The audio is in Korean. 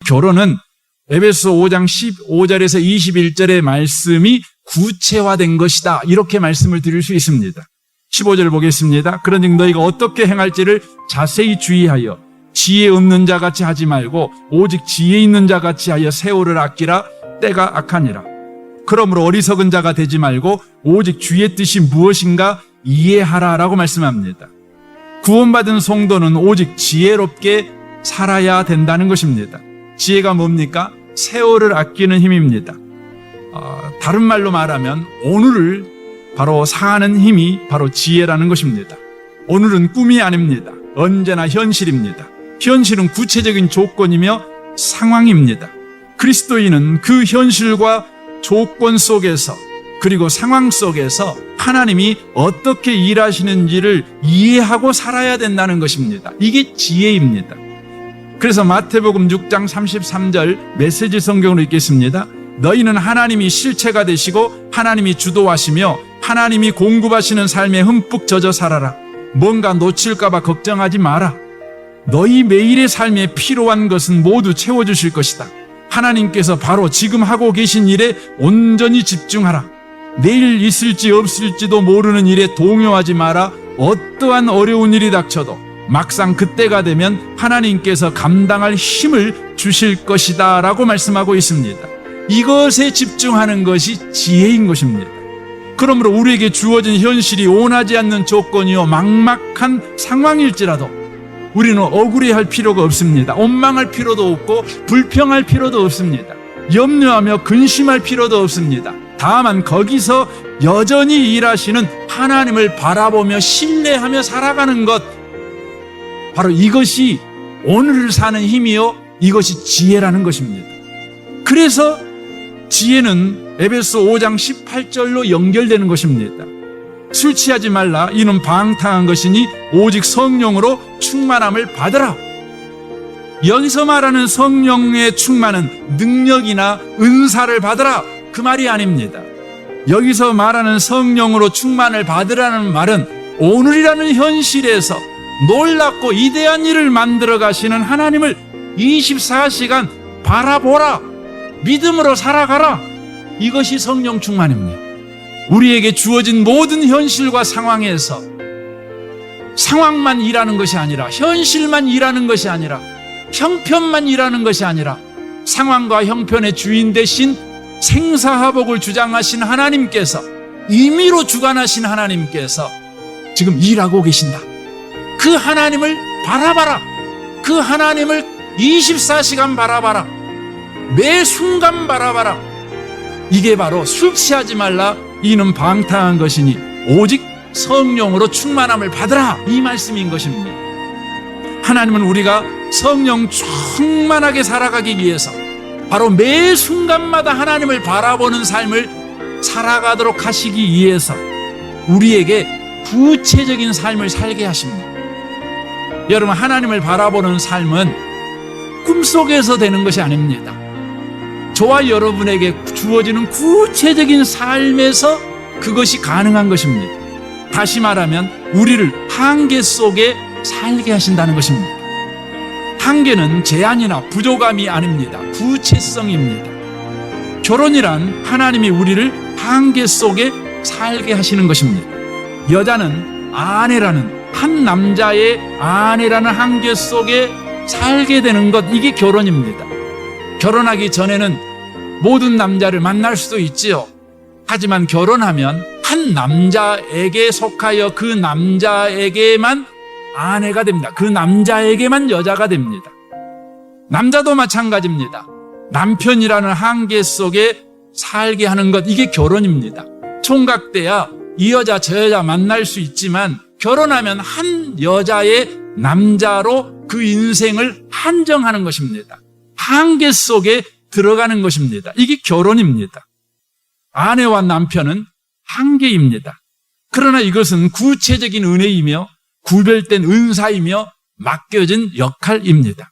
결혼은 에베소 5장 15절에서 21절의 말씀이 구체화된 것이다. 이렇게 말씀을 드릴 수 있습니다. 15절 보겠습니다. 그런즉 너희가 어떻게 행할지를 자세히 주의하여 지혜 없는 자같이 하지 말고 오직 지혜 있는 자같이 하여 세월을 아끼라. 때가 악하니라. 그러므로 어리석은 자가 되지 말고 오직 주의 뜻이 무엇인가 이해하라라고 말씀합니다. 구원받은 성도는 오직 지혜롭게 살아야 된다는 것입니다. 지혜가 뭡니까? 세월을 아끼는 힘입니다. 다른 말로 말하면 오늘을 바로 사는 힘이 바로 지혜라는 것입니다. 오늘은 꿈이 아닙니다. 언제나 현실입니다. 현실은 구체적인 조건이며 상황입니다. 그리스도인은 그 현실과 조건 속에서 그리고 상황 속에서 하나님이 어떻게 일하시는지를 이해하고 살아야 된다는 것입니다. 이게 지혜입니다. 그래서 마태복음 6장 33절 메시지 성경으로 읽겠습니다. 너희는 하나님이 실체가 되시고 하나님이 주도하시며 하나님이 공급하시는 삶에 흠뻑 젖어 살아라. 뭔가 놓칠까 봐 걱정하지 마라. 너희 매일의 삶에 필요한 것은 모두 채워주실 것이다. 하나님께서 바로 지금 하고 계신 일에 온전히 집중하라. 내일 있을지 없을지도 모르는 일에 동요하지 마라. 어떠한 어려운 일이 닥쳐도 막상 그때가 되면 하나님께서 감당할 힘을 주실 것이다 라고 말씀하고 있습니다. 이것에 집중하는 것이 지혜인 것입니다. 그러므로 우리에게 주어진 현실이 원하지 않는 조건이요 막막한 상황일지라도 우리는 억울해할 필요가 없습니다. 원망할 필요도 없고 불평할 필요도 없습니다. 염려하며 근심할 필요도 없습니다. 다만 거기서 여전히 일하시는 하나님을 바라보며 신뢰하며 살아가는 것, 바로 이것이 오늘을 사는 힘이요 이것이 지혜라는 것입니다. 그래서 지혜는 에베소 5장 18절로 연결되는 것입니다. 술 취하지 말라. 이는 방탕한 것이니 오직 성령으로 충만함을 받으라. 여기서 말하는 성령의 충만은 능력이나 은사를 받으라 그 말이 아닙니다. 여기서 말하는 성령으로 충만을 받으라는 말은 오늘이라는 현실에서 놀랍고 이대한 일을 만들어 가시는 하나님을 24시간 바라보라. 믿음으로 살아가라. 이것이 성령 충만입니다. 우리에게 주어진 모든 현실과 상황에서 상황만 일하는 것이 아니라 현실만 일하는 것이 아니라 형편만 일하는 것이 아니라 상황과 형편의 주인 되신 생사화복을 주장하신 하나님께서 임의로 주관하신 하나님께서 지금 일하고 계신다. 그 하나님을 바라봐라. 그 하나님을 24시간 바라봐라. 매 순간 바라봐라. 이게 바로 술 취하지 말라. 이는 방탕한 것이니 오직 성령으로 충만함을 받으라. 이 말씀인 것입니다. 하나님은 우리가 성령 충만하게 살아가기 위해서 바로 매 순간마다 하나님을 바라보는 삶을 살아가도록 하시기 위해서 우리에게 구체적인 삶을 살게 하십니다. 여러분, 하나님을 바라보는 삶은 꿈속에서 되는 것이 아닙니다. 저와 여러분에게 주어지는 구체적인 삶에서 그것이 가능한 것입니다. 다시 말하면 우리를 한계 속에 살게 하신다는 것입니다. 한계는 제한이나 부족함이 아닙니다. 구체성입니다. 결혼이란 하나님이 우리를 한계 속에 살게 하시는 것입니다. 여자는 아내라는 한 남자의 아내라는 한계 속에 살게 되는 것, 이게 결혼입니다. 결혼하기 전에는 모든 남자를 만날 수도 있지요. 하지만 결혼하면 한 남자에게 속하여 그 남자에게만 아내가 됩니다. 그 남자에게만 여자가 됩니다. 남자도 마찬가지입니다. 남편이라는 한계 속에 살게 하는 것, 이게 결혼입니다. 총각 때야 이 여자 저 여자 만날 수 있지만 결혼하면 한 여자의 남자로 그 인생을 한정하는 것입니다. 한계 속에 들어가는 것입니다. 이게 결혼입니다. 아내와 남편은 한계입니다. 그러나 이것은 구체적인 은혜이며 구별된 은사이며 맡겨진 역할입니다.